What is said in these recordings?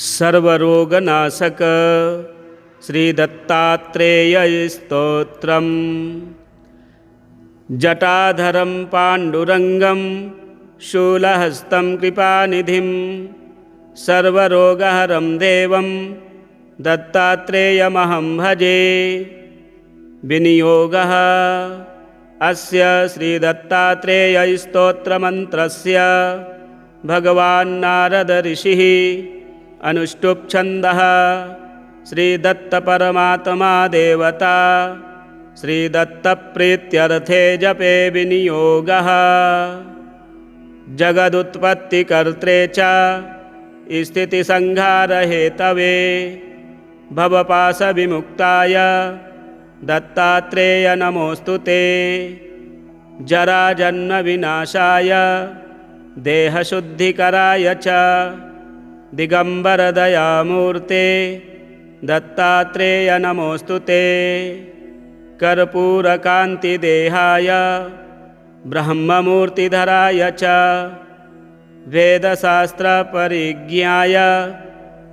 सर्वरोगनाशक श्रीदत्तात्रेयस्तोत्रम्। जटाधरं पाण्डुरङ्गं शूलहस्तं कृपानिधिं सर्वरोगहरं देवं दत्तात्रेयमहं भजे। विनियोगः अस्य श्रीदत्तात्रेयस्तोत्रमन्त्रस्य भगवान् नारद ऋषिः अनुष्टुप् छन्दः श्रीदत्तपरमात्मा देवता श्रीदत्तप्रीत्यर्थे जपे विनियोगः। जगदुत्पत्तिकर्त्रे च स्थितिसंहारहेतवे भवपाशविमुक्ताय दत्तात्रेय नमोऽस्तु ते। जराजन्मविनाशाय देहशुद्धिकराय च दिगम्बरदयामूर्ते दत्तात्रेय नमोऽस्तु ते। कर्पूरकान्तिदेहाय ब्रह्ममूर्तिधराय च वेदशास्त्रपरिज्ञाय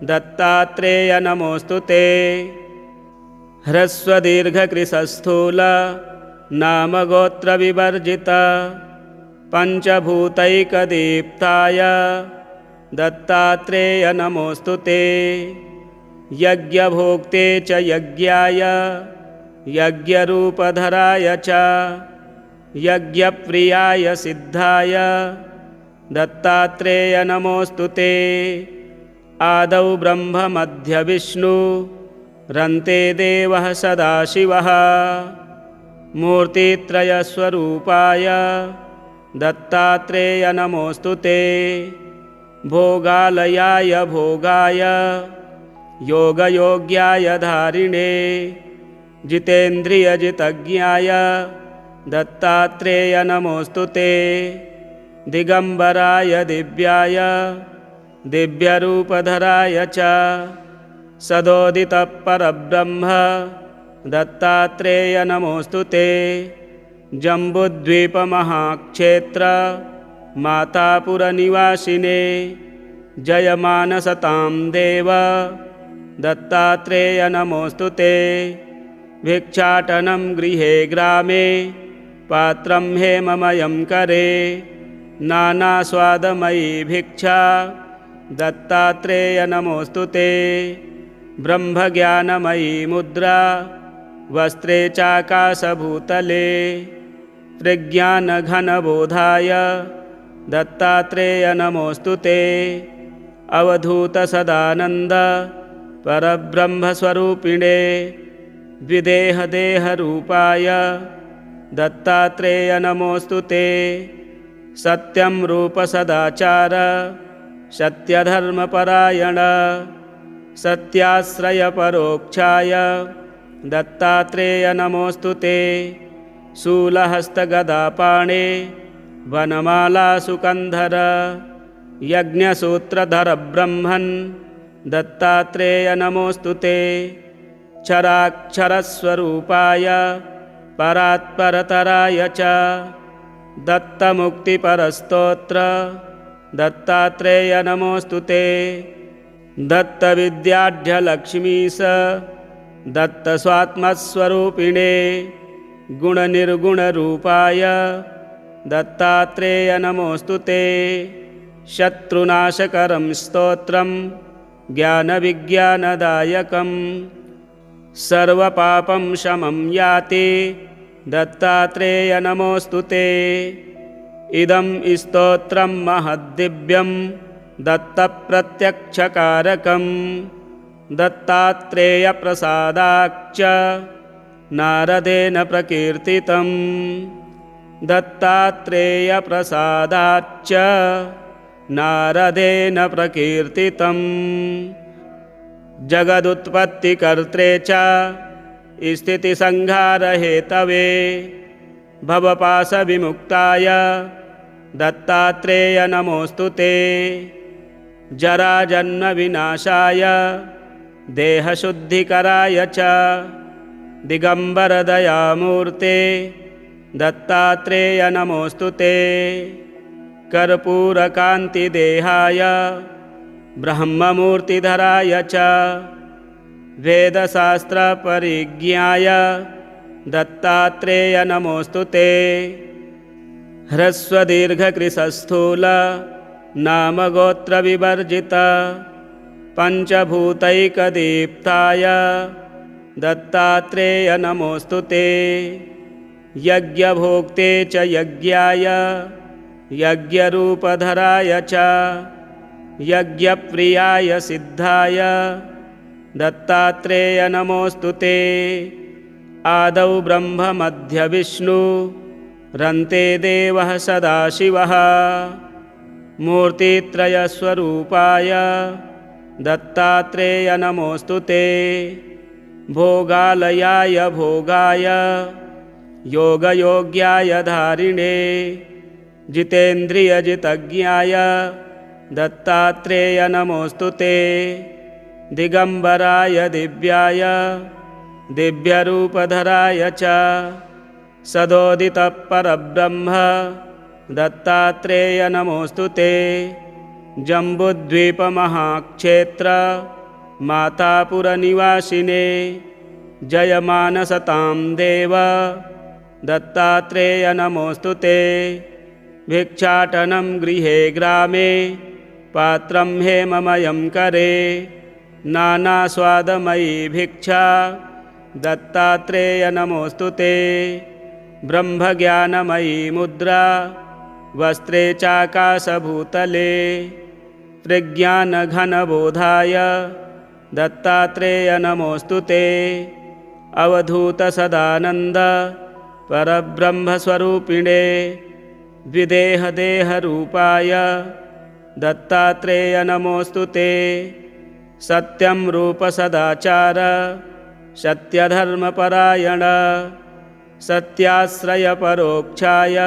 दत्तात्रेय नमोऽस्तु ते। ह्रस्वदीर्घकृशस्थूल नामगोत्रविवर्जित पञ्चभूतैकदीप्ताय दत्तात्रेय नमोऽस्तु ते। यज्ञभोक्ते च यज्ञाय यज्ञरूपधराय च यज्ञप्रियाय सिद्धाय दत्तात्रेय नमोऽस्तु ते। आदौ ब्रह्म मध्य विष्णु रन्ते देवः सदाशिवः मूर्तित्रयस्वरूपाय दत्तात्रेय नमोऽस्तु ते। भोगालयाय भोगाय योगयोग्याय धारिणे जितेन्द्रियजितज्ञाय दत्तात्रेय नमोऽस्तु ते। दिगम्बराय दिव्याय दिव्यरूपधराय च सदोदितपरब्रह्म दत्तात्रेय नमोऽस्तु ते। जम्बुद्वीपमहाक्षेत्र मातापुरनिवासिने जयमानसतां देव दत्तात्रेय नमोऽस्तु ते। भिक्षाटनं गृहे ग्रामे पात्रं हेममयं करे नानास्वादमयी भिक्षा दत्तात्रेय नमोऽस्तु ते। ब्रह्मज्ञानमयी मुद्रा वस्त्रे चाकाशभूतले प्रज्ञानघनबोधाय दत्तात्रेय नमोऽस्तु ते। अवधूतसदानन्द परब्रह्मस्वरूपिणे द्विदेहदेहरूपाय दत्तात्रेय नमोऽस्तु ते। सत्यं रूपसदाचार सत्यधर्मपरायण सत्याश्रयपरोक्षाय दत्तात्रेय नमोऽस्तु ते। शूलहस्तगदापाणे वनमालासुकन्धर यज्ञसूत्रधर ब्रह्मन् दत्तात्रेय नमोऽस्तु ते। क्षराक्षरस्वरूपाय परात्परतराय च दत्तमुक्तिपरस्तोत्र दत्तात्रेय नमोऽस्तु ते। दत्तविद्याढ्यलक्ष्मीश दत्तस्वात्मस्वरूपिणे गुणनिर्गुणरूपाय दत्तात्रेय नमोऽस्तु ते। शत्रुनाशकरं स्तोत्रं ज्ञानविज्ञानदायकं सर्वपापं शमं याति दत्तात्रेय नमोऽस्तु ते। इदं स्तोत्रं महद्दिव्यं दत्तप्रत्यक्षकारकं दत्तात्रेयप्रसादाच्च नारदेन प्रकीर्तितं दत्तात्रेयप्रसादाच्च नारदेन प्रकीर्तितं। जगदुत्पत्तिकर्त्रे च स्थितिसंहारहेतवे भवपाशविमुक्ताय दत्तात्रेय नमोऽस्तु ते। जराजन्मविनाशाय देहशुद्धिकराय च दिगम्बरदयामूर्ते दत्तात्रेय नमोऽस्तु ते। कर्पूरकान्तिदेहाय ब्रह्ममूर्तिधराय च वेदशास्त्रपरिज्ञाय दत्तात्रेय नमोऽस्तु ते। ह्रस्वदीर्घकृशस्थूल नामगोत्रविवर्जित पञ्चभूतैकदीप्ताय दत्तात्रेय नमोऽस्तु ते। यज्ञभोक्ते च यज्ञाय यज्ञरूपधराय च यज्ञप्रियाय सिद्धाय दत्तात्रेय नमोऽस्तु ते। आदौ ब्रह्म मध्य विष्णु रन्ते देवः सदाशिवः मूर्तित्रयस्वरूपाय दत्तात्रेय नमोऽस्तु ते। भोगालयाय भोगाय योगयोग्याय धारिणे जितेन्द्रियजितज्ञाय दत्तात्रेय नमोऽस्तु ते। दिगम्बराय दिव्याय दिव्यरूपधराय च सदोदितपरब्रह्म दत्तात्रेय नमोऽस्तु ते। जम्बुद्वीपमहाक्षेत्र मातापुरनिवासिने जयमानसतां देव दत्तात्रेय नमोऽस्तु ते। भिक्षाटनं गृहे ग्रामे पात्रं हेममयं करे नानास्वादमयी भिक्षा दत्तात्रेय नमोऽस्तु ते। ब्रह्मज्ञानमयी मुद्रा वस्त्रे चाकाशभूतले प्रज्ञानघनबोधाय दत्तात्रेय नमोऽस्तु ते। अवधूतसदानन्द परब्रह्मस्वरूपिणे विदेहदेहरूपाय दत्तात्रेय नमोऽस्तु ते। सत्यं रूपसदाचार सत्यधर्मपरायण सत्याश्रयपरोक्षाय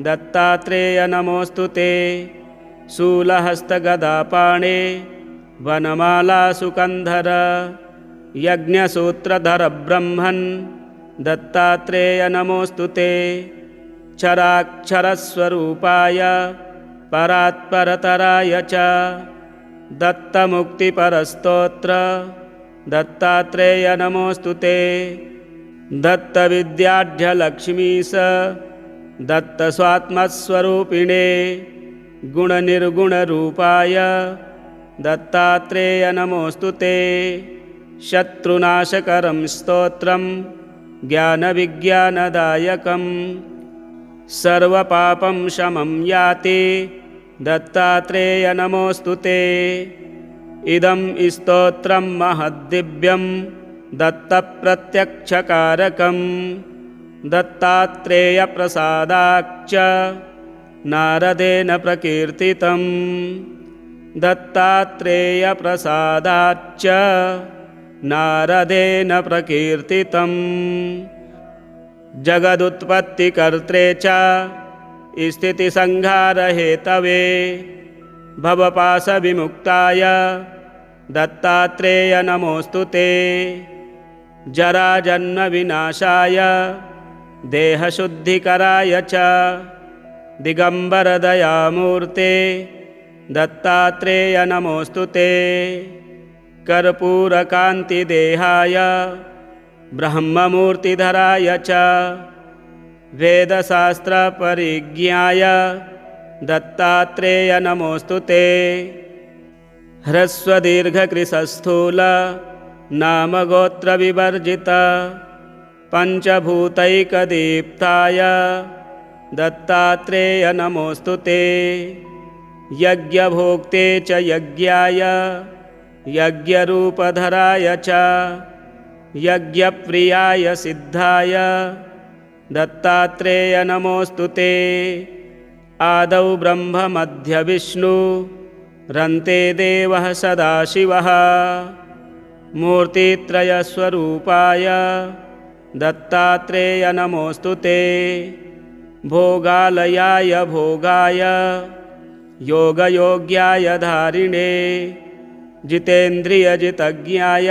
दत्तात्रेय नमोऽस्तु ते। शूलहस्तगदापाणे वनमालासुकन्धर यज्ञसूत्रधर ब्रह्मन् दत्तात्रेय नमोऽस्तु ते। क्षराक्षरस्वरूपाय परात्परतराय च दत्तमुक्तिपरस्तोत्र दत्तात्रेय नमोऽस्तु ते। दत्तविद्याढ्यलक्ष्मीश दत्तस्वात्मस्वरूपिणे गुणनिर्गुणरूपाय दत्तात्रेय नमोऽस्तु ते। शत्रुनाशकरं स्तोत्रं ज्ञानविज्ञानदायकं सर्वपापं शमं याति दत्तात्रेय नमोऽस्तु ते। इदं स्तोत्रं महद्दिव्यं दत्तप्रत्यक्षकारकं दत्तात्रेयप्रसादाच्च नारदेन प्रकीर्तितं दत्तात्रेयप्रसादाच्च नारदेन प्रकीर्तितम्। जगदुत्पत्तिकर्त्रे च स्थितिसंहारहेतवे भवपाशविमुक्ताय दत्तात्रेय नमोऽस्तु ते। जराजन्मविनाशाय देहशुद्धिकराय च दिगम्बरदयामूर्ते दत्तात्रेय नमोऽस्तु ते। कर्पूरकान्तिदेहाय ब्रह्ममूर्तिधराय च वेदशास्त्रपरिज्ञाय दत्तात्रेय नमोऽस्तु ते। ह्रस्वदीर्घकृशस्थूल नामगोत्रविवर्जित पञ्चभूतैकदीप्ताय दत्तात्रेय नमोऽस्तु ते। यज्ञभोक्ते च यज्ञाय यज्ञरूपधराय च यज्ञप्रियाय सिद्धाय दत्तात्रेय नमोऽस्तु ते। आदौ ब्रह्म मध्य विष्णु रन्ते देवः सदाशिवः मूर्तित्रयस्वरूपाय दत्तात्रेय नमोऽस्तु ते। भोगालयाय भोगाय योगयोग्याय धारिणे जितेन्द्रियजितज्ञाय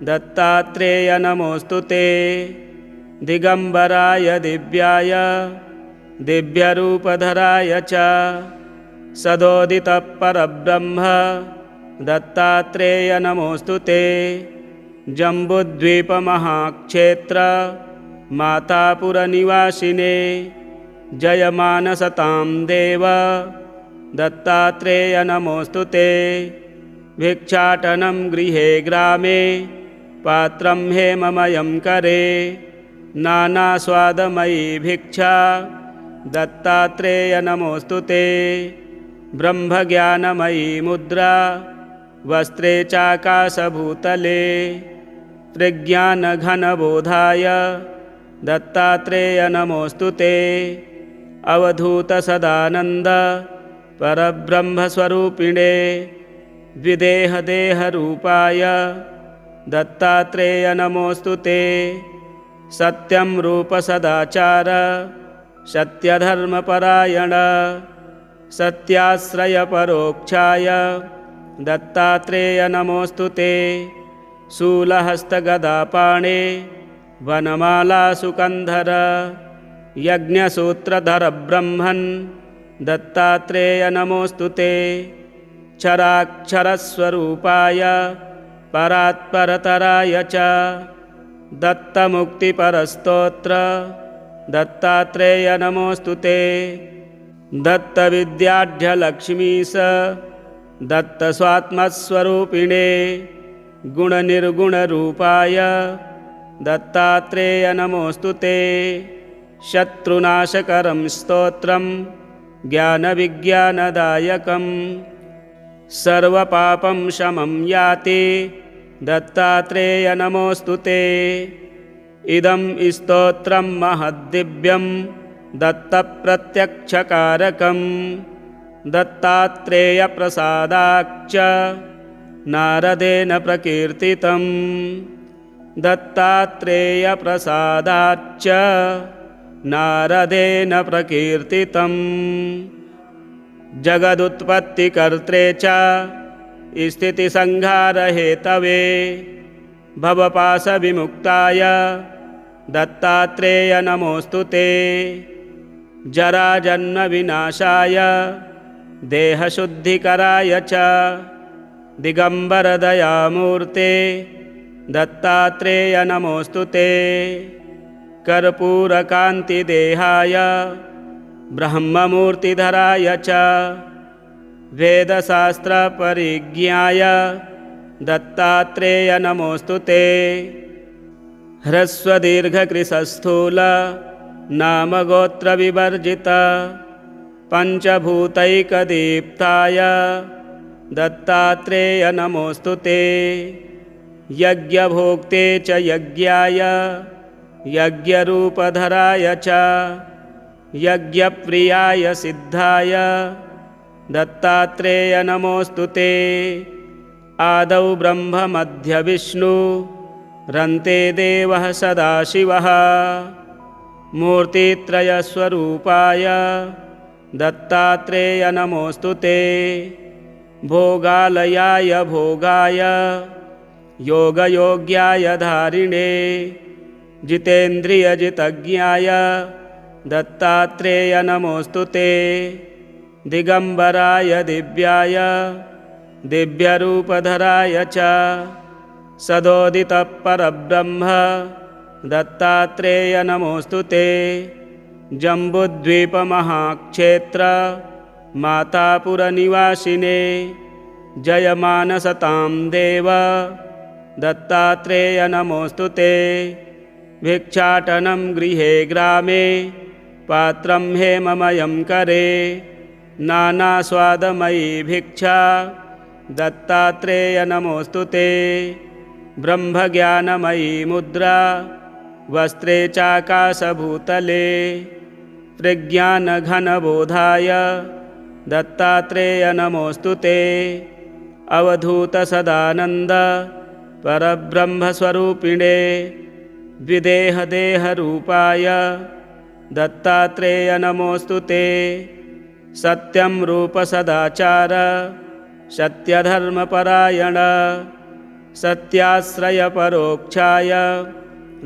दत्तात्रेय नमोऽस्तु ते। दिगम्बराय दिव्याय दिव्यरूपधराय च सदोदितः परब्रह्म दत्तात्रेय नमोऽस्तु ते। जम्बुद्वीपमहाक्षेत्र मातापुरनिवासिने जयमानसतां देव दत्तात्रेय नमोऽस्तु ते। भिक्षाटनं गृहे ग्रामे पात्रं हेममयं करे नानास्वादमयी भिक्षा दत्तात्रेय नमोऽस्तु ते। ब्रह्मज्ञानमयी मुद्रा वस्त्रे चाकाशभूतले त्रिज्ञानघनबोधाय दत्तात्रेय नमोऽस्तु ते। अवधूतसदानन्द परब्रह्मस्वरूपिणे द्विदेहदेहरूपाय दत्तात्रेय नमोऽस्तु ते। सत्यं रूपसदाचार सत्यधर्मपरायण सत्याश्रयपरोक्षाय दत्तात्रेय नमोऽस्तु ते। शूलहस्तगदापाणे वनमालासुकन्धर यज्ञसूत्रधर ब्रह्मन् दत्तात्रेय नमोऽस्तु ते। क्षराक्षरस्वरूपाय परात्परतराय च दत्तमुक्तिपरस्तोत्र दत्तात्रेय नमोऽस्तु ते। दत्तविद्याढ्यलक्ष्मीश दत्तस्वात्मस्वरूपिणे गुणनिर्गुणरूपाय दत्तात्रेय नमोऽस्तु ते। शत्रुनाशकरं स्तोत्रं ज्ञानविज्ञानदायकं सर्वपापं शमं याति दत्तात्रेय नमोऽस्तु ते। इदं स्तोत्रं महद्दिव्यं दत्तप्रत्यक्षकारकं दत्तात्रेयप्रसादाच्च नारदेन प्रकीर्तितं दत्तात्रेयप्रसादाच्च नारदेन प्रकीर्तितं। जगदुत्पत्तिकर्त्रे च स्थितिसंहारहेतवे भवपाशविमुक्ताय दत्तात्रेय नमोऽस्तु ते। जराजन्मविनाशाय देहशुद्धिकराय च दिगम्बरदयामूर्ते दत्तात्रेय नमोऽस्तु ते। कर्पूरकान्तिदेहाय ब्रह्ममूर्तिधराय च वेदशास्त्रपरिज्ञाय दत्तात्रेय नमोऽस्तु ते। ह्रस्वदीर्घकृशस्थूल नामगोत्रविवर्जित पञ्चभूतैकदीप्ताय दत्तात्रेय नमोऽस्तु ते। यज्ञभोक्ते च यज्ञाय यज्ञरूपधराय च यज्ञप्रियाय सिद्धाय दत्तात्रेय नमोऽस्तु ते। आदौ ब्रह्ममध्यविष्णु रन्ते देवः सदाशिवः मूर्तित्रयस्वरूपाय दत्तात्रेय नमोऽस्तु ते। भोगालयाय भोगाय योगयोग्याय धारिणे जितेन्द्रियजितज्ञाय दत्तात्रेय नमोऽस्तु ते। दिगम्बराय दिव्याय दिव्यरूपधराय च सदोदितः परब्रह्म दत्तात्रेय नमोऽस्तु ते। जम्बुद्वीपमहाक्षेत्र मातापुरनिवासिने जयमानसतां देव दत्तात्रेय नमोऽस्तु ते। भिक्षाटनं गृहे ग्रामे पात्रं हेममयं करे नानास्वादमयी भिक्षा दत्तात्रेय नमोऽस्तु ते। ब्रह्मज्ञानमयी मुद्रा वस्त्रे चाकाशभूतले त्रिज्ञानघनबोधाय दत्तात्रेय नमोऽस्तु ते। अवधूतसदानन्द परब्रह्मस्वरूपिणे द्विदेहदेहरूपाय दत्तात्रेय नमोऽस्तु ते। सत्यं रूपसदाचार सत्यधर्मपरायण सत्याश्रयपरोक्षाय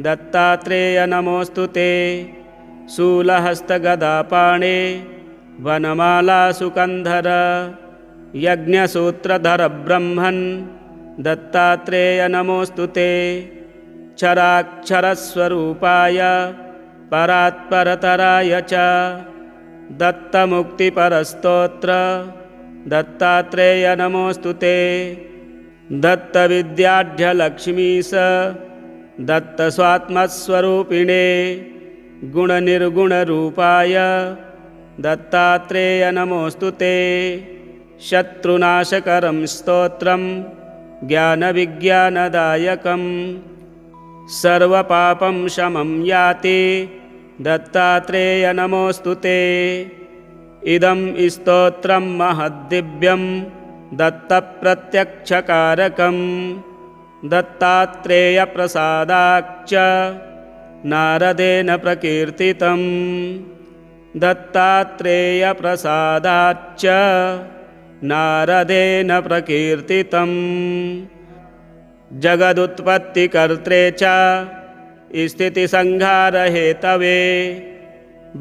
दत्तात्रेय नमोऽस्तु ते। शूलहस्तगदापाणे वनमालासुकन्धर यज्ञसूत्रधर ब्रह्मन् दत्तात्रेय नमोऽस्तु ते। क्षराक्षरस्वरूपाय परात्परतराय च दत्तमुक्तिपरस्तोत्र दत्तात्रेय नमोऽस्तु ते। दत्तविद्याढ्यलक्ष्मीश दत्तस्वात्मस्वरूपिणे गुणनिर्गुणरूपाय दत्तात्रेय नमोऽस्तु ते। शत्रुनाशकरं स्तोत्रं ज्ञानविज्ञानदायकं सर्वपापं शमं याति दत्तात्रेय नमोऽस्तु ते। इदं स्तोत्रं महद्दिव्यं दत्तप्रत्यक्षकारकं दत्तात्रेयप्रसादाच्च नारदेन प्रकीर्तितं दत्तात्रेयप्रसादाच्च नारदेन प्रकीर्तितम्। जगदुत्पत्तिकर्त्रे च स्थितिसंहारहेतवे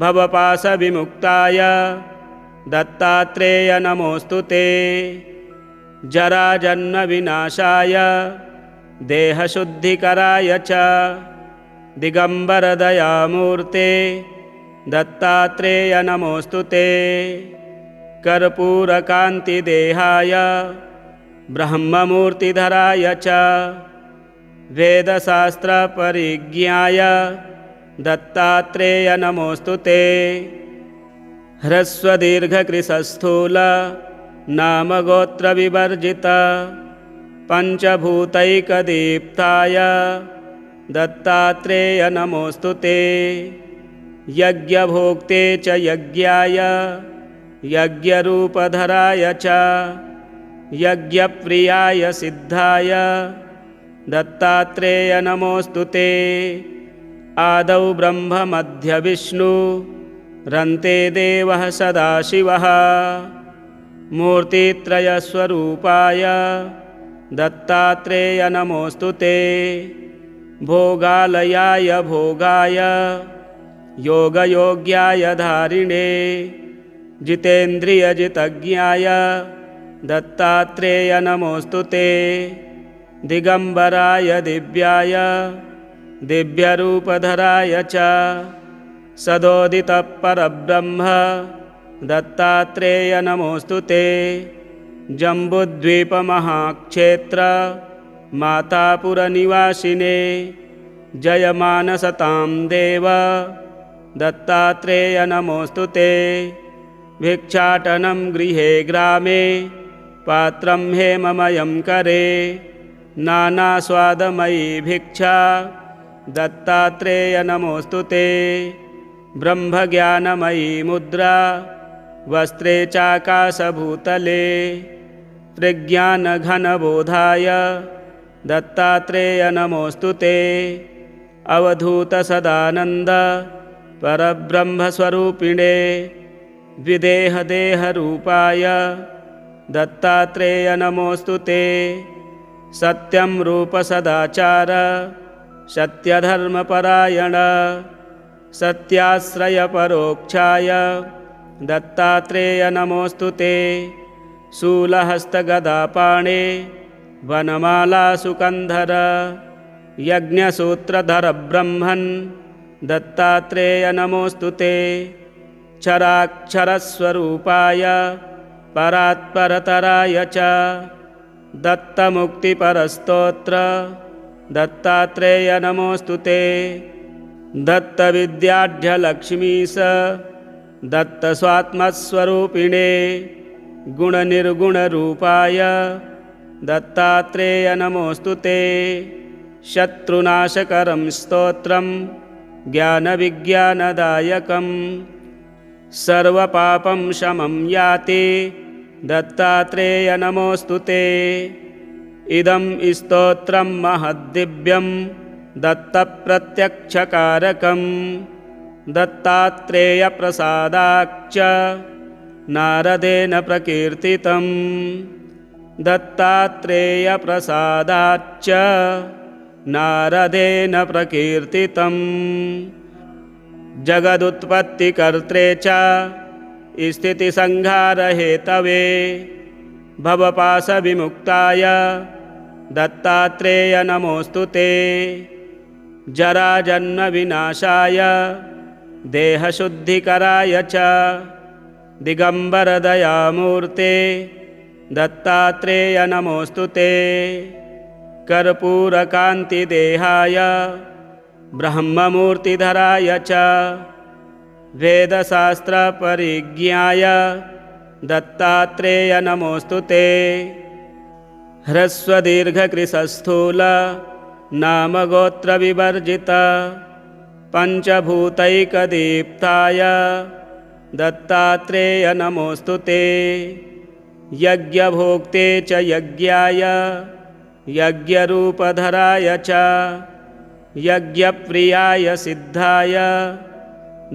भवपाशविमुक्ताय दत्तात्रेय नमोऽस्तु ते। जराजन्मविनाशाय देहशुद्धिकराय च दिगम्बरदयामूर्ते दत्तात्रेय नमोऽस्तु ते। कर्पूरकान्तिदेहाय ब्रह्ममूर्तिधराय च वेदशास्त्रपरिज्ञाय दत्तात्रेय नमोऽस्तु ते। ह्रस्वदीर्घकृशस्थूल नामगोत्रविवर्जित पञ्चभूतैकदीप्ताय दत्तात्रेय नमोऽस्तु ते। यज्ञभोक्ते च यज्ञाय यज्ञरूपधराय च यज्ञप्रियाय सिद्धाय दत्तात्रेय नमोऽस्तु ते। आदौ ब्रह्म मध्य विष्णु रन्ते देवः सदाशिवः मूर्तित्रयस्वरूपाय दत्तात्रेय नमोऽस्तु ते। भोगालयाय भोगाय योगयोग्याय धारिणे जितेन्द्रियजितज्ञाय दत्तात्रेय नमोऽस्तु ते। दिगम्बराय दिव्याय दिव्यरूपधराय च सदोदितपरब्रह्म दत्तात्रेय नमोऽस्तु ते। जम्बुद्वीपमहाक्षेत्र मातापुरनिवासिने जयमानसतां देव दत्तात्रेय नमोऽस्तु ते। भिक्षाटनं गृहे ग्रामे पात्रं हेममयं करे नानास्वादमयी भिक्षा दत्तात्रेय नमोऽस्तु ते। ब्रह्मज्ञानमयी मुद्रा वस्त्रे चाकाशभूतले प्रज्ञानघनबोधाय दत्तात्रेय नमोऽस्तु ते। अवधूतसदानन्द परब्रह्मस्वरूपिणे द्विदेहदेहरूपाय दत्तात्रेय नमोऽस्तु ते। सत्यं रूपसदाचार सत्यधर्मपरायण सत्याश्रयपरोक्षाय दत्तात्रेय नमोऽस्तु ते। शूलहस्तगदापाणे वनमालासुकन्धर यज्ञसूत्रधर ब्रह्मन् दत्तात्रेय नमोऽस्तु ते। क्षराक्षरस्वरूपाय परात्परतराय च दत्तमुक्तिपरस्तोत्र दत्तात्रेय नमोऽस्तु ते। दत्तविद्याढ्यलक्ष्मीश दत्तस्वात्मस्वरूपिणे गुणनिर्गुणरूपाय दत्तात्रेय नमोऽस्तु ते। शत्रुनाशकरं स्तोत्रं ज्ञानविज्ञानदायकं सर्वपापं शमं याति दत्तात्रेय नमोऽस्तु ते। इदं स्तोत्रं महद्दिव्यं दत्तप्रत्यक्षकारकं दत्तात्रेयप्रसादाच्च नारदेन प्रकीर्तितं दत्तात्रेयप्रसादाच्च नारदेन प्रकीर्तितं। जगदुत्पत्तिकर्त्रे च स्थितिसंहारहेतवे भवपाशविमुक्ताय दत्तात्रेय नमोऽस्तु ते। जराजन्मविनाशाय देहशुद्धिकराय च दिगम्बरदयामूर्ते दत्तात्रेय नमोऽस्तु ते। कर्पूरकान्तिदेहाय ब्रह्ममूर्तिधराय च वेदशास्त्रपरिज्ञाय दत्तात्रेय नमोऽस्तु ते। ह्रस्वदीर्घकृशस्थूल नामगोत्रविवर्जित पञ्चभूतैकदीप्ताय दत्तात्रेय नमोऽस्तु ते। यज्ञभोक्ते च यज्ञाय यज्ञरूपधराय च यज्ञप्रियाय सिद्धाय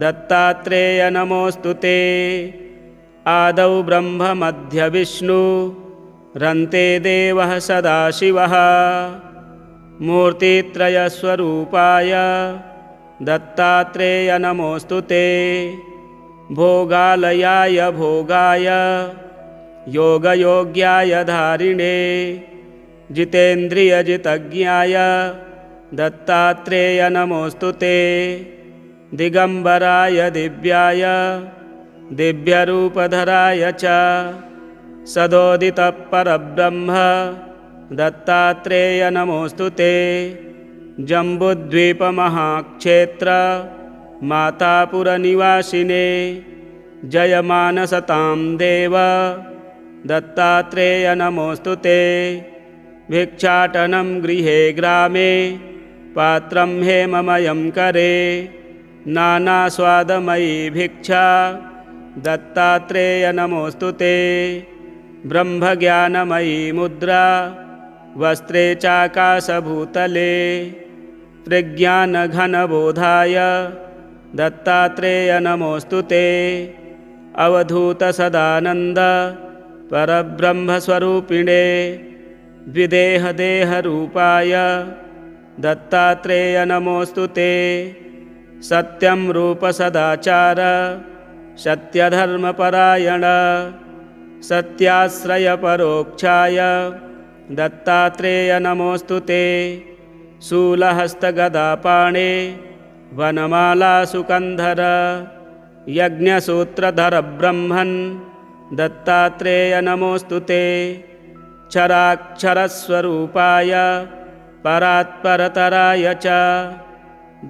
दत्तात्रेय नमोऽस्तु ते। आदौ ब्रह्ममध्यविष्णु रन्ते देवः सदाशिवः मूर्तित्रयस्वरूपाय दत्तात्रेय नमोऽस्तु ते। भोगालयाय भोगाय योगयोग्याय धारिणे जितेन्द्रियजितज्ञाय दत्तात्रेय नमोऽस्तु ते। दिगम्बराय दिव्याय दिव्यरूपधराय च सदोदितपरब्रह्म दत्तात्रेय नमोऽस्तु ते। जम्बुद्वीपमहाक्षेत्र मातापुरनिवासिने जयमानसतां देव दत्तात्रेय नमोऽस्तु ते। भिक्षाटनं गृहे ग्रामे पात्रं हेममयं करे नानास्वादमयी भिक्षा दत्तात्रेय नमोऽस्तु ते। ब्रह्मज्ञानमयी मुद्रा वस्त्रे चाकाशभूतले प्रज्ञानघनबोधाय दत्तात्रेय नमोऽस्तु ते। अवधूतसदानन्द परब्रह्मस्वरूपिणे द्विदेहदेहरूपाय दत्तात्रेय नमोऽस्तु ते। सत्यं रूपसदाचार सत्यधर्मपरायण सत्याश्रयपरोक्षाय दत्तात्रेय नमोऽस्तु ते। शूलहस्तगदापाणे वनमालासुकन्धर यज्ञसूत्रधर ब्रह्मन् दत्तात्रेय नमोऽस्तु ते। क्षराक्षरस्वरूपाय परात्परतराय च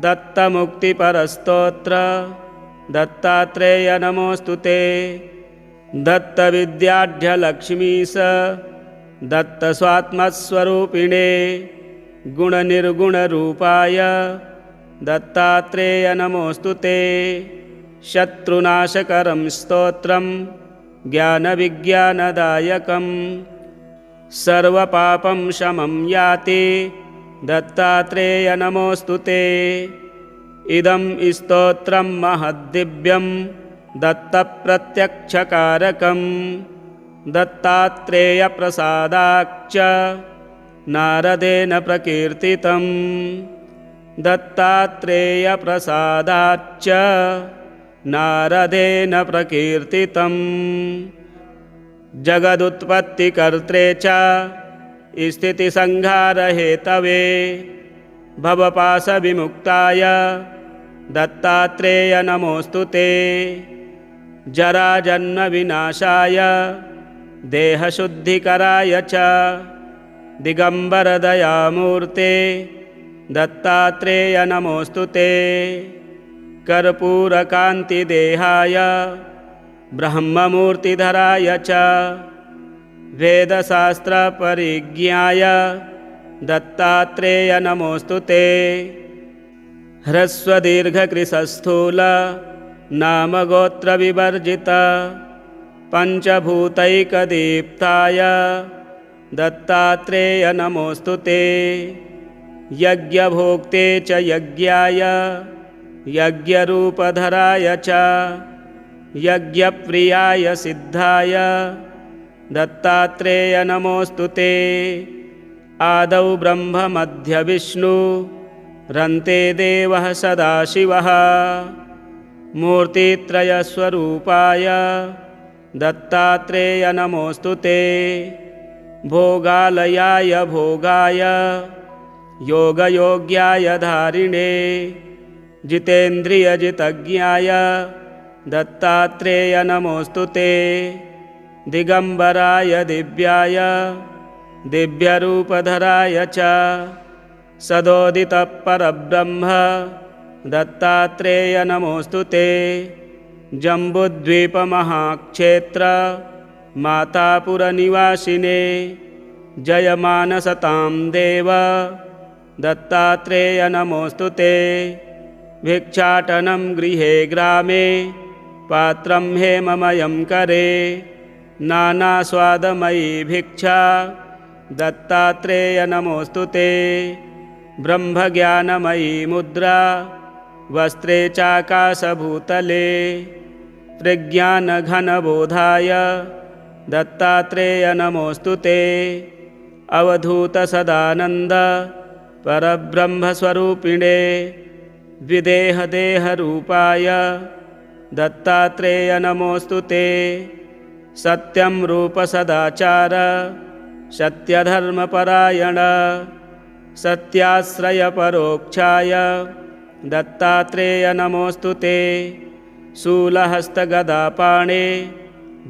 दत्तमुक्तिपरस्तोत्र दत्तात्रेय नमोऽस्तु ते। दत्तविद्याढ्यलक्ष्मीश दत्तस्वात्मस्वरूपिणे गुणनिर्गुणरूपाय दत्तात्रेय नमोऽस्तु ते। शत्रुनाशकरं स्तोत्रं ज्ञानविज्ञानदायकं सर्वपापं शमं याति दत्तात्रेय नमोऽस्तु ते। इदं स्तोत्रं महद्दिव्यं दत्तप्रत्यक्षकारकं दत्तात्रेयप्रसादाच्च नारदेन प्रकीर्तितं दत्तात्रेयप्रसादाच्च नारदेन प्रकीर्तितं। जगदुत्पत्तिकर्त्रे च स्थितिसंहारहेतवे भवपाशविमुक्ताय दत्तात्रेय नमोऽस्तु ते। जराजन्मविनाशाय देहशुद्धिकराय च दिगम्बरदयामूर्ते दत्तात्रेय नमोऽस्तु ते। कर्पूरकान्तिदेहाय ब्रह्ममूर्तिधराय च वेदशास्त्रपरिज्ञाय दत्तात्रेय नमोऽस्तु ते। ह्रस्वदीर्घकृशस्थूल नामगोत्रविवर्जित पञ्चभूतैकदीप्ताय दत्तात्रेय नमोऽस्तु ते। यज्ञभोक्ते च यज्ञाय यज्ञरूपधराय च यज्ञप्रियाय सिद्धाय दत्तात्रेय नमोऽस्तु ते। आदौ ब्रह्ममध्यविष्णु रन्ते देवः सदाशिवः मूर्तित्रयस्वरूपाय दत्तात्रेय नमोऽस्तु ते। भोगालयाय भोगाय योगयोग्याय धारिणे जितेन्द्रियजितज्ञाय दत्तात्रेय नमोऽस्तु ते। दिगम्बराय दिव्याय दिव्यरूपधराय च सदोदितपरब्रह्म दत्तात्रेय नमोऽस्तु ते। जम्बुद्वीपमहाक्षेत्र मातापुरनिवासिने जयमानसतां देव दत्तात्रेय नमोऽस्तु ते। भिक्षाटनं गृहे ग्रामे पात्रं हेममयं करे नानास्वादमयी भिक्षा दत्तात्रेय नमोऽस्तु ते। ब्रह्मज्ञानमयी मुद्रा वस्त्रे चाकाशभूतले प्रज्ञानघनबोधाय दत्तात्रेय नमोऽस्तु ते। अवधूतसदानन्द परब्रह्मस्वरूपिणे विदेहदेहरूपाय दत्तात्रेय नमोऽस्तु ते। सत्यं रूपसदाचार सत्यधर्मपरायण सत्याश्रयपरोक्षाय दत्तात्रेय नमोऽस्तु ते। शूलहस्तगदापाणे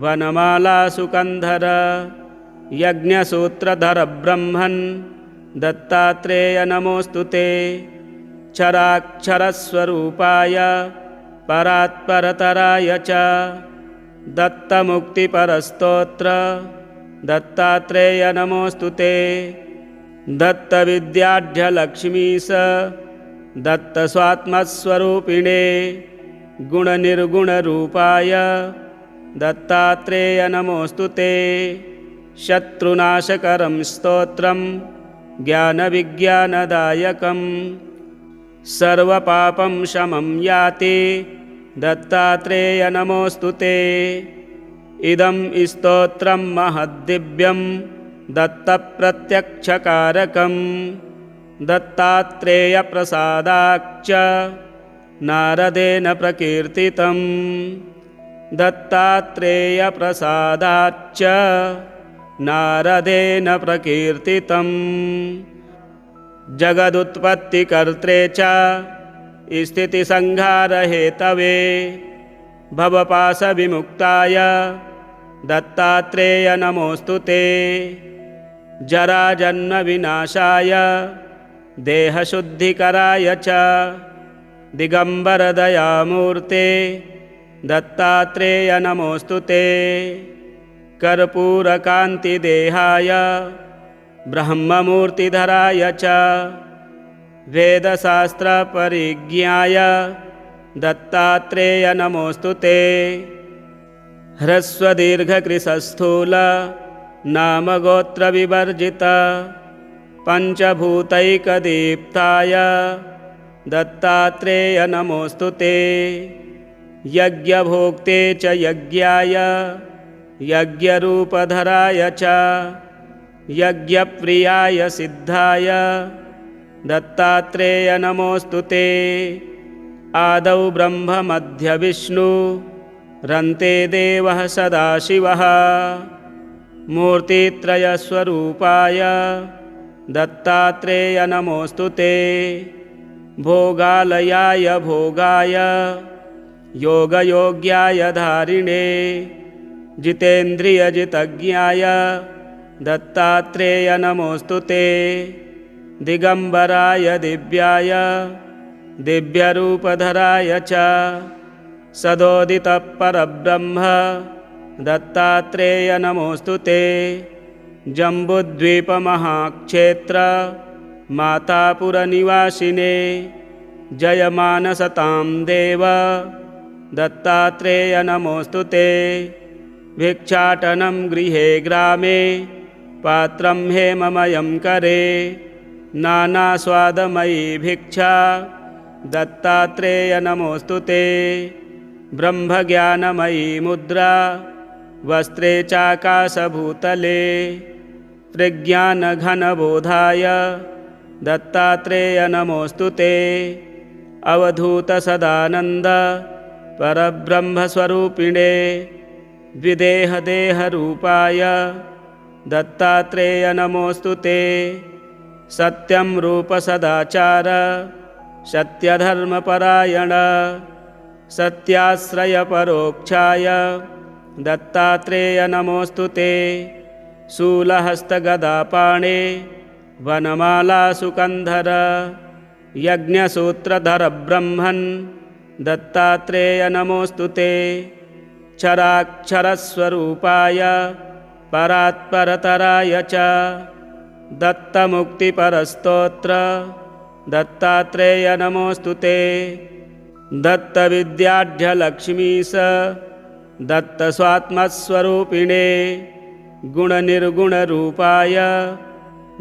वनमालासुकन्धर यज्ञसूत्रधरब्रह्मन् दत्तात्रेय नमोऽस्तु ते। क्षराक्षरस्वरूपाय परात्परतराय च दत्तमुक्तिपरस्तोत्र दत्तात्रेय नमोऽस्तु ते। दत्तविद्याढ्यलक्ष्मीश दत्तस्वात्मस्वरूपिणे गुणनिर्गुणरूपाय दत्तात्रेय नमोऽस्तु ते। शत्रुनाशकरं स्तोत्रं ज्ञानविज्ञानदायकं सर्वपापं शमं याति दत्तात्रेय नमोऽस्तु ते। इदं स्तोत्रं महद्दिव्यं दत्तप्रत्यक्षकारकं दत्तात्रेयप्रसादाच्च नारदेन प्रकीर्तितं दत्तात्रेयप्रसादाच्च नारदेन प्रकीर्तितं। जगदुत्पत्तिकर्त्रे च स्थितिसंहारहेतवे भवपाशविमुक्ताय दत्तात्रेय नमोऽस्तु ते। जराजन्मविनाशाय देहशुद्धिकराय च दिगम्बरदयामूर्ते दत्तात्रेय नमोऽस्तु ते। कर्पूरकान्तिदेहाय ब्रह्ममूर्तिधराय च वेदशास्त्रपरिज्ञाय दत्तात्रेय नमोऽस्तु ते। ह्रस्वदीर्घकृशस्थूल नामगोत्रविवर्जित पञ्चभूतैकदीप्ताय दत्तात्रेय नमोऽस्तु ते। यज्ञभोक्ते च यज्ञाय यज्ञरूपधराय च यज्ञप्रियाय सिद्धाय दत्तात्रेय नमोऽस्तु ते। आदौ ब्रह्ममध्यविष्णु रन्ते देवः सदाशिवः मूर्तित्रयस्वरूपाय दत्तात्रेय नमोऽस्तु ते। भोगालयाय भोगाय योगयोग्याय धारिणे जितेन्द्रियजितज्ञाय दत्तात्रेय नमोऽस्तु ते। दिगम्बराय दिव्याय दिव्यरूपधराय च सदोदितपरब्रह्म दत्तात्रेय नमोऽस्तु ते। जम्बुद्वीपमहाक्षेत्र मातापुरनिवासिने जयमानसतां देव दत्तात्रेय नमोऽस्तु ते। भिक्षाटनं गृहे ग्रामे पात्रं हेममयं करे नानास्वादमयी भिक्षा दत्तात्रेय नमोऽस्तु ते। ब्रह्मज्ञानमयी मुद्रा वस्त्रे चाकाशभूतले प्रज्ञानघनबोधाय दत्तात्रेय नमोऽस्तु ते। अवधूतसदानन्द परब्रह्मस्वरूपिणे द्विदेहदेहरूपाय दत्तात्रेय नमोऽस्तु ते। सत्यं रूप सदाचार सत्यधर्मपरायण सत्याश्रयपरोक्षाय दत्तात्रेय नमोऽस्तु ते। शूलहस्तगदापाणे वनमालासुकन्धर यज्ञसूत्रधर ब्रह्मन् दत्तात्रेय नमोऽस्तु ते। क्षराक्षरस्वरूपाय परात्परतराय च दत्तमुक्तिपरस्तोत्र दत्तात्रेय नमोऽस्तु ते। दत्तविद्याढ्यलक्ष्मीश दत्तस्वात्मस्वरूपिणे गुणनिर्गुणरूपाय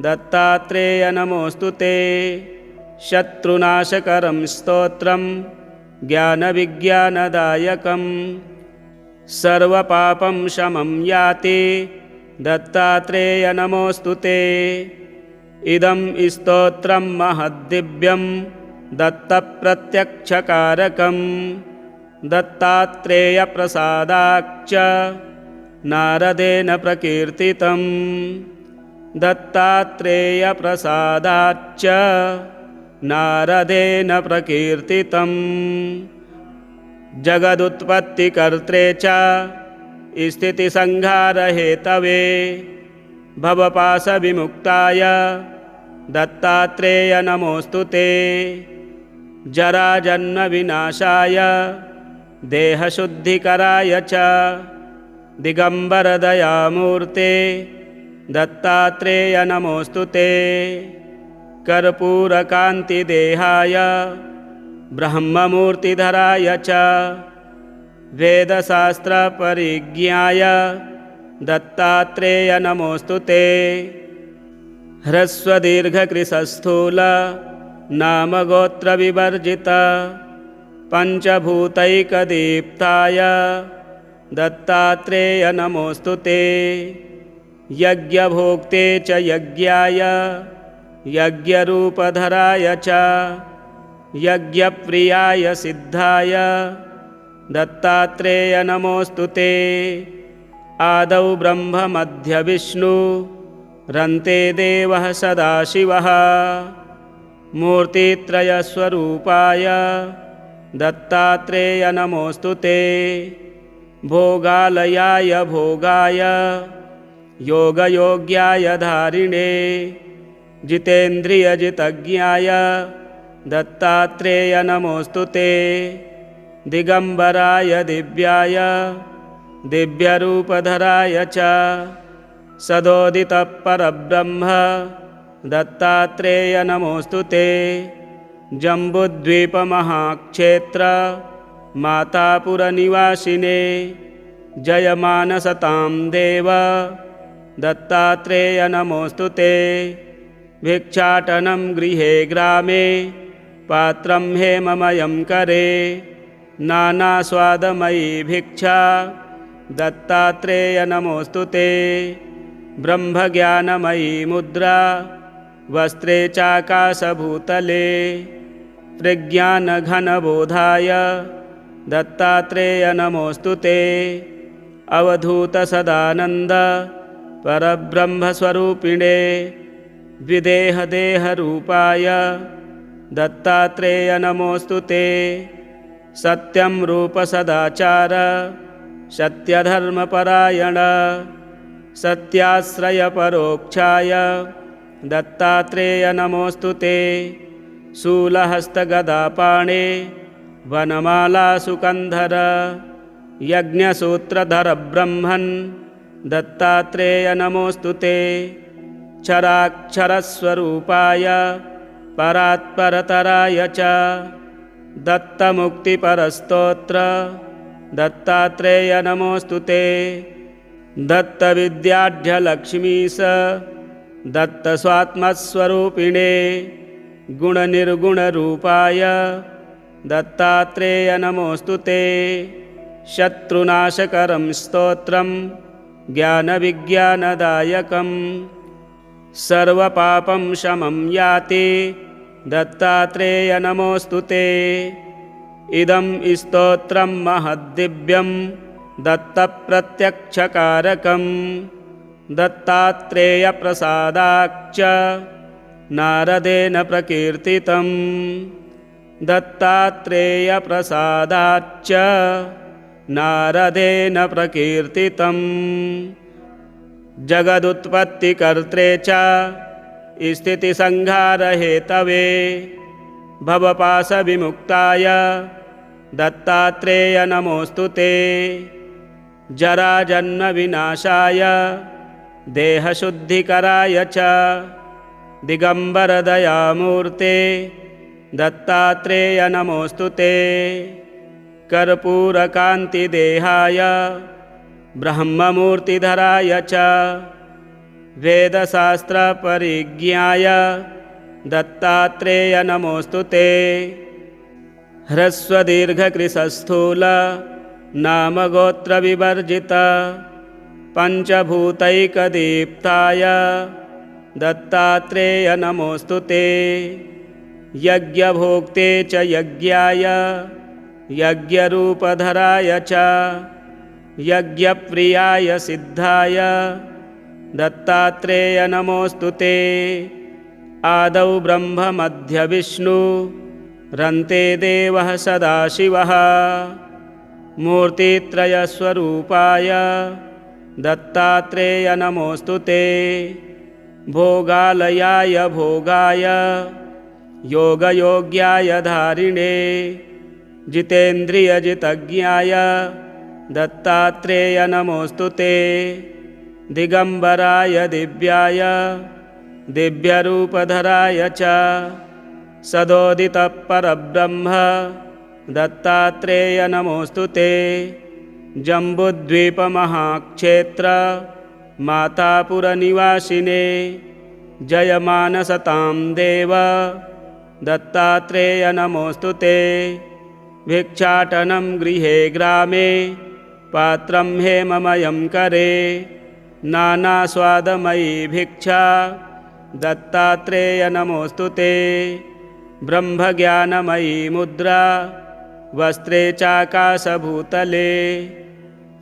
दत्तात्रेय नमोऽस्तु ते। शत्रुनाशकरं स्तोत्रं ज्ञानविज्ञानदायकं सर्वपापं शमं याति दत्तात्रेय नमोऽस्तु ते। इदं स्तोत्रं महद्दिव्यं दत्तप्रत्यक्षकारकं दत्तात्रेयप्रसादाच्च नारदेन प्रकीर्तितं दत्तात्रेयप्रसादाच्च नारदेन प्रकीर्तितं। जगदुत्पत्तिकर्त्रे च स्थितिसंहारहेतवे भवपाशविमुक्ताय दत्तात्रेय नमोऽस्तु ते। जराजन्मविनाशाय देहशुद्धिकराय च दिगम्बरदयामूर्ते दत्तात्रेय नमोऽस्तु ते। कर्पूरकान्तिदेहाय ब्रह्ममूर्तिधराय च वेदशास्त्रपरिज्ञाय दत्तात्रेय नमोऽस्तु ते। ह्रस्वदीर्घकृशस्थूल नामगोत्रविवर्जित पञ्चभूतैकदीप्ताय दत्तात्रेय नमोऽस्तु ते। यज्ञभोक्ते च यज्ञाय यज्ञरूपधराय च यज्ञप्रियाय सिद्धाय दत्तात्रेय नमोऽस्तु ते। आदौ ब्रह्ममध्यविष्णु रन्ते देवः सदाशिवः मूर्तित्रयस्वरूपाय दत्तात्रेय नमोऽस्तु ते। भोगालयाय भोगाय योगयोग्याय धारिणे जितेन्द्रियजितज्ञाय दत्तात्रेय नमोऽस्तु ते। दिगम्बराय दिव्याय दिव्यरूपधराय च सदोदितपरब्रह्म दत्तात्रेय नमोऽस्तु ते। जम्बुद्वीपमहाक्षेत्र मातापुरनिवासिने जयमानसतां देव दत्तात्रेय नमोऽस्तु ते। भिक्षाटनं गृहे ग्रामे पात्रं हेममयं करे नानास्वादमयी भिक्षा दत्तात्रेय नमोऽस्तु ते। ब्रह्मज्ञानमयी मुद्रा वस्त्रे चाकाशभूतले प्रज्ञानघनबोधाय दत्तात्रेय नमोऽस्तु ते। अवधूतसदानन्द परब्रह्मस्वरूपिणे द्विदेहदेहरूपाय दत्तात्रेय नमोऽस्तु ते। सत्यं रूप सदाचार सत्यधर्मपरायण सत्याश्रयपरोक्षाय दत्तात्रेय नमोऽस्तु ते। शूलहस्तगदापाणे वनमालासुकन्धर यज्ञसूत्रधर ब्रह्मन् दत्तात्रेय नमोऽस्तु ते। क्षराक्षरस्वरूपाय परात्परतराय च दत्तमुक्तिपरस्तोत्र दत्तात्रेय नमोऽस्तु ते। दत्तविद्याढ्यलक्ष्मीश दत्तस्वात्मस्वरूपिणे गुणनिर्गुणरूपाय दत्तात्रेय नमोऽस्तु ते। शत्रुनाशकरं स्तोत्रं ज्ञानविज्ञानदायकं सर्वपापं शमं याति दत्तात्रेय नमोऽस्तु ते। इदं स्तोत्रं महद्दिव्यं दत्तप्रत्यक्षकारकं दत्तात्रेयप्रसादाच्च नारदेन प्रकीर्तितं दत्तात्रेयप्रसादाच्च नारदेन प्रकीर्तितं जगदुत्पत्तिकर्त्रे च स्थितिसंहारहेतवे भवपाशविमुक्ताय दत्तात्रेय नमोऽस्तु ते जराजन्मविनाशाय देहशुद्धिकराय च दिगम्बरदयामूर्ते दत्तात्रेय नमोऽस्तु ते कर्पूरकान्तिदेहाय ब्रह्ममूर्तिधराय च वेदशास्त्रपरिज्ञाय दत्तात्रेय नमोऽस्तु ते ह्रस्वदीर्घकृशस्थूल नामगोत्रविवर्जित पञ्चभूतैकदीप्ताय दत्तात्रेय नमोऽस्तु ते यज्ञभोक्ते च यज्ञाय यज्ञरूपधराय च यज्ञप्रियाय सिद्धाय दत्तात्रेय नमोऽस्तु ते आदौ ब्रह्ममध्यविष्णु रन्ते देवः सदाशिवः मूर्तित्रयस्वरूपाय दत्तात्रेय नमोऽस्तु ते भोगालयाय भोगाय योगयोग्याय धारिणे जितेन्द्रियजितज्ञाय दत्तात्रेय नमोऽस्तु ते दिगम्बराय दिव्याय दिव्यरूपधराय च सदोदितपरब्रह्म दत्तात्रेय नमोऽस्तु ते जम्बुद्वीपमहाक्षेत्र मातापुरनिवासिने जयमानसतां देव दत्तात्रेय नमोऽस्तु ते भिक्षाटनं गृहे ग्रामे पात्रं हेममयं करे नानास्वादमयी भिक्षा दत्तात्रेय नमोऽस्तु ते ब्रह्मज्ञानमयी मुद्रा वस्त्रे चाकाशभूतले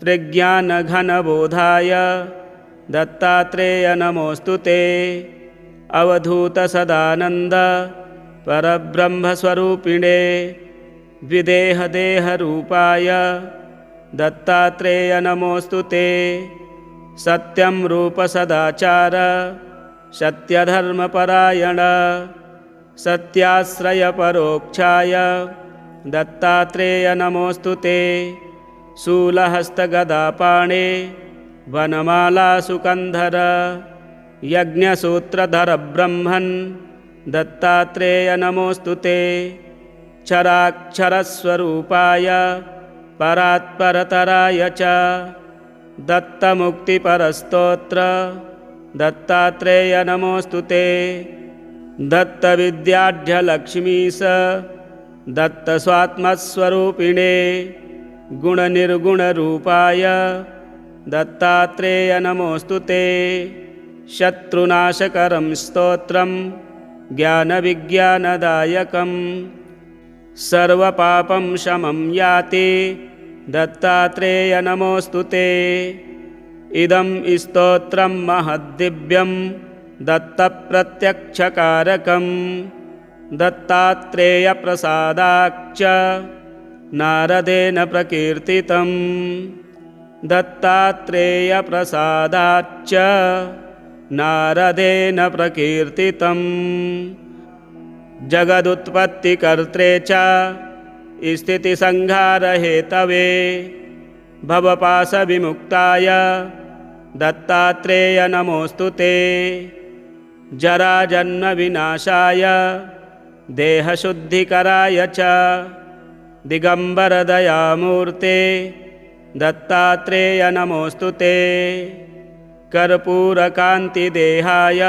प्रज्ञानघनबोधाय दत्तात्रेय नमोऽस्तु ते अवधूतसदानन्द परब्रह्मस्वरूपिणे विदेहदेहरूपाय दत्तात्रेय नमोऽस्तु ते सत्यं रूपसदाचार सत्यधर्मपरायण सत्याश्रयपरोक्षाय दत्तात्रेय नमोऽस्तु ते शूलहस्तगदापाणे वनमालासुकन्धर यज्ञसूत्रधर ब्रह्मन् दत्तात्रेय नमोऽस्तु ते क्षराक्षरस्वरूपाय परात्परतराय च दत्तमुक्तिपरस्तोत्र दत्तात्रेय नमोऽस्तु ते दत्तविद्याढ्यलक्ष्मीश दत्तस्वात्मस्वरूपिणे गुणनिर्गुणरूपाय दत्तात्रेय नमोऽस्तु ते शत्रुनाशकरं स्तोत्रं ज्ञानविज्ञानदायकं सर्वपापं शमं याति दत्तात्रेय नमोऽस्तु ते इदं स्तोत्रं महद्दिव्यं दत्तप्रत्यक्षकारकं दत्तात्रेयप्रसादाच्च नारदेन प्रकीर्तितं दत्तात्रेयप्रसादाच्च नारदेन प्रकीर्तितं जगदुत्पत्तिकर्त्रे च स्थितिसंहारहेतवे भवपाशविमुक्ताय दत्तात्रेय नमोऽस्तु ते जराजन्मविनाशाय देहशुद्धिकराय च दिगम्बरदयामूर्ते दत्तात्रेय नमोऽस्तु ते कर्पूरकान्तिदेहाय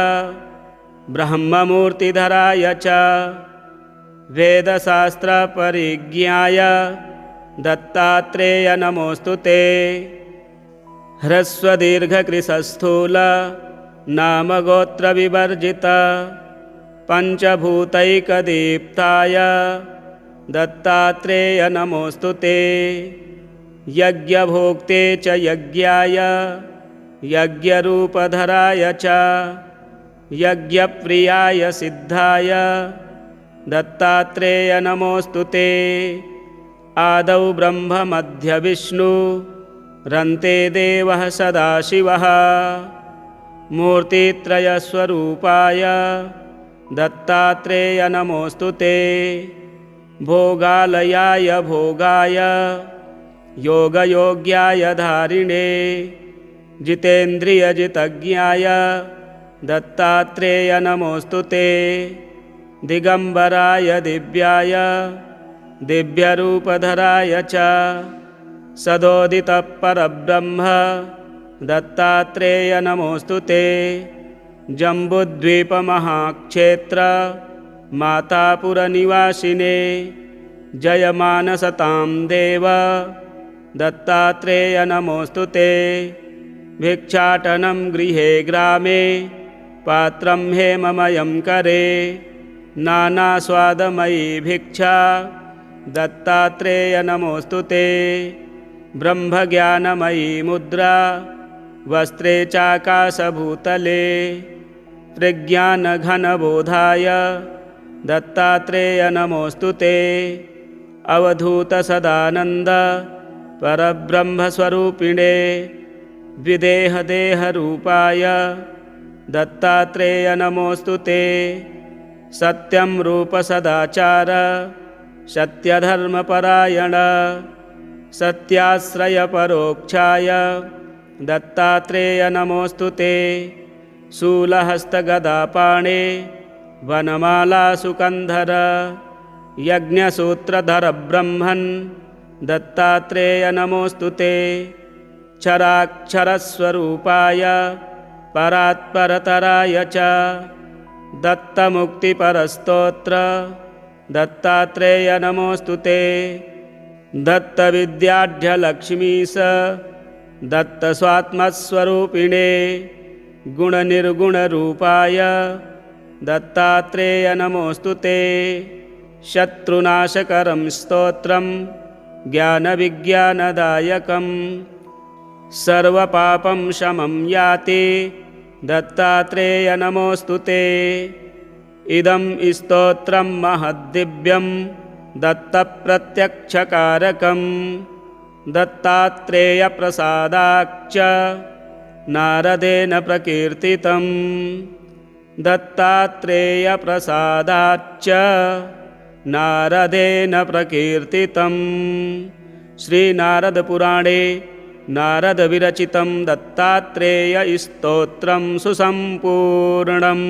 ब्रह्ममूर्तिधराय च वेदशास्त्रपरिज्ञाय दत्तात्रेय नमोऽस्तु ते ह्रस्वदीर्घकृशस्थूल नामगोत्रविवर्जित पञ्चभूतैकदीप्ताय दत्तात्रेय नमोऽस्तु ते। यज्ञभोक्ते च यज्ञाय यज्ञरूपधराय च यज्ञप्रियाय सिद्धाय दत्तात्रेय नमोऽस्तु ते। आदौ ब्रह्म मध्य विष्णु रन्ते देवः सदाशिवः मूर्तित्रयस्वरूपाय दत्तात्रेय नमोऽस्तु ते। भोगालयाय भोगाय योगयोग्याय धारिणे जितेन्द्रियजितज्ञाय दत्तात्रेय नमोऽस्तु ते। दिगम्बराय दिव्याय दिव्यरूपधराय च सदोदितपरब्रह्म दत्तात्रेय नमोऽस्तु ते। जम्बुद्वीपमहाक्षेत्र मातापुरनिवासिने जयमानसतां देव दत्तात्रेय नमोऽस्तु ते। भिक्षाटनं गृहे ग्रामे पात्रं हेममयं करे नानास्वादमयी भिक्षा दत्तात्रेय नमोऽस्तु ते। ब्रह्मज्ञानमयी मुद्रा वस्त्रे चाकाशभूतले प्रज्ञानघनबोधाय दत्तात्रेय नमोऽस्तु ते। अवधूतसदानन्द परब्रह्मस्वरूपिणे विदेहदेहरूपाय दत्तात्रेय नमोऽस्तु ते। सत्यं रूपसदाचार सत्यधर्मपरायण सत्याश्रयपरोक्षाय दत्तात्रेय नमोऽस्तु ते। शूलहस्तगदापाणे वनमालासुकन्धर यज्ञसूत्रधरब्रह्मन् दत्तात्रेय नमोऽस्तु ते। क्षराक्षरस्वरूपाय परात्परतराय च दत्तमुक्तिपरस्तोत्र दत्तात्रेय नमोऽस्तु ते। दत्तविद्याढ्यलक्ष्मीश दत्तस्वात्मस्वरूपिणे गुणनिर्गुणरूपाय दत्तात्रेय नमोऽस्तु ते। शत्रुनाशकरं स्तोत्रं ज्ञानविज्ञानदायकं सर्वपापं शमं याति दत्तात्रेय नमोऽस्तु ते। इदं स्तोत्रं महद्दिव्यं दत्तप्रत्यक्षकारकं दत्तात्रेयप्रसादाच्च नारदेन प्रकीर्तितं दत्तात्रेयप्रसादाच्च नारदेन प्रकीर्तितं। श्रीनारदपुराणे नारदविरचितं दत्तात्रेयस्तोत्रं सुसम्पूर्णम्।